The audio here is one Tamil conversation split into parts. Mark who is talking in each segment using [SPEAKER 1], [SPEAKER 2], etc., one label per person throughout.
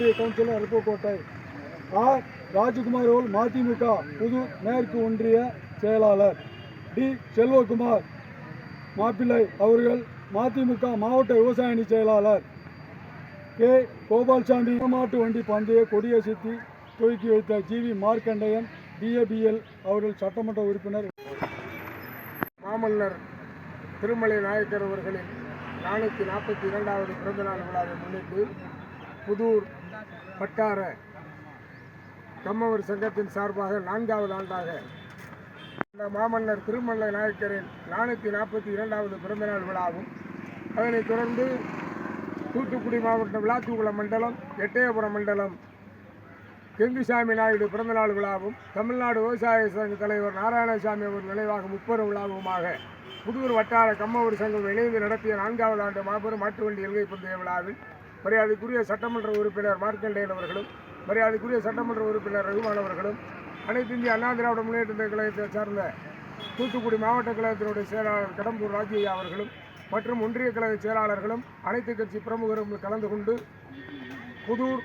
[SPEAKER 1] ஒன்றிய கவுன்சிலர் அருப்புக்கோட்டை. ஆர் ராஜகுமார் அவர்கள் மதிமுக புதூர் மேற்கு ஒன்றிய செயலாளர். டி செல்வகுமார் மாப்பிள்ளை அவர்கள் மதிமுக மாவட்ட விவசாய அணி செயலாளர். கே கோபால்சாமி மாட்டு வண்டி பந்தய கொடியசைத்து துவக்கி வைத்த ஜிவி மார்க்கண்டையன் டிஏபிஎல் அவர்கள் சட்டமன்ற உறுப்பினர்.
[SPEAKER 2] மாமல்லர் திருமலை நாயக்கர் அவர்களின் 442வது பிறந்தநாள் விழாவை முன்னிட்டு புதூர் வட்டார கம்மவர் சங்கத்தின் சார்பாக 4வது ஆண்டாக இந்த மாமல்லர் திருமலை நாயக்கரின் 442வது பிறந்தநாள் விழாவும், அதனைத் தொடர்ந்து தூத்துக்குடி மாவட்டம் விளாத்திக்குளம் மண்டலம் எட்டயபுரம் மண்டலம் கெங்குசாமி நாயுடு பிறந்தநாள் விழாவும், தமிழ்நாடு விவசாய சங்க தலைவர் நாராயணசாமி அவர்கள் நினைவாக முப்பெரும் விழாவுமாக புதூர் வட்டார கம்மவர் சங்கம் இணைந்து நடத்திய 4வது ஆண்டு மாபெரும் மாட்டு வண்டி எல்கை பந்தய விழாவில் மரியாதைக்குரிய சட்டமன்ற உறுப்பினர் மார்க்கண்டேயன் அவர்களும், மரியாதைக்குரிய சட்டமன்ற உறுப்பினர் ரகுமான் அவர்களும், அனைத்து இந்திய அண்ணா திராவிட முன்னேற்ற கழகத்தை சார்ந்த தூத்துக்குடி மாவட்ட கழகத்தினுடைய செயலாளர் கடம்பூர் ராஜையா அவர்களும் மற்றும் ஒன்றிய கழக செயலாளர்களும் அனைத்து கட்சி பிரமுகரும் கலந்து கொண்டு புதூர்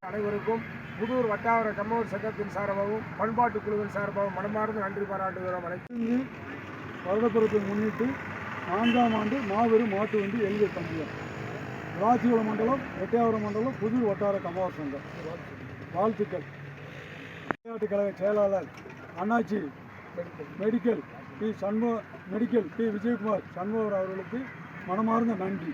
[SPEAKER 2] அனைவருக்கும் புதூர் வட்டார கம்மவர் சங்கத்தின் சார்பாகவும் பண்பாட்டு குழுவின் சார்பாகவும் மனமார்ந்த நன்றி பாராட்டுகிறோம். அனைத்து
[SPEAKER 1] வருடப்பிறப்பை முன்னிட்டு 4ஆம் ஆண்டு மாபெரும் மாட்டு வண்டி எல்கை பந்தயம். விளாத்திக்குளம் மண்டலம் எட்டயபுரம் மண்டலம் புதூர் வட்டார கம்மவர் சங்கம். வாழ்த்துக்கள். விளையாட்டுக் கழக செயலாளர் அண்ணாச்சி மெடிக்கல் டி விஜயகுமார் சண்முகர் அவர்களுக்கு மனமார்ந்த நன்றி.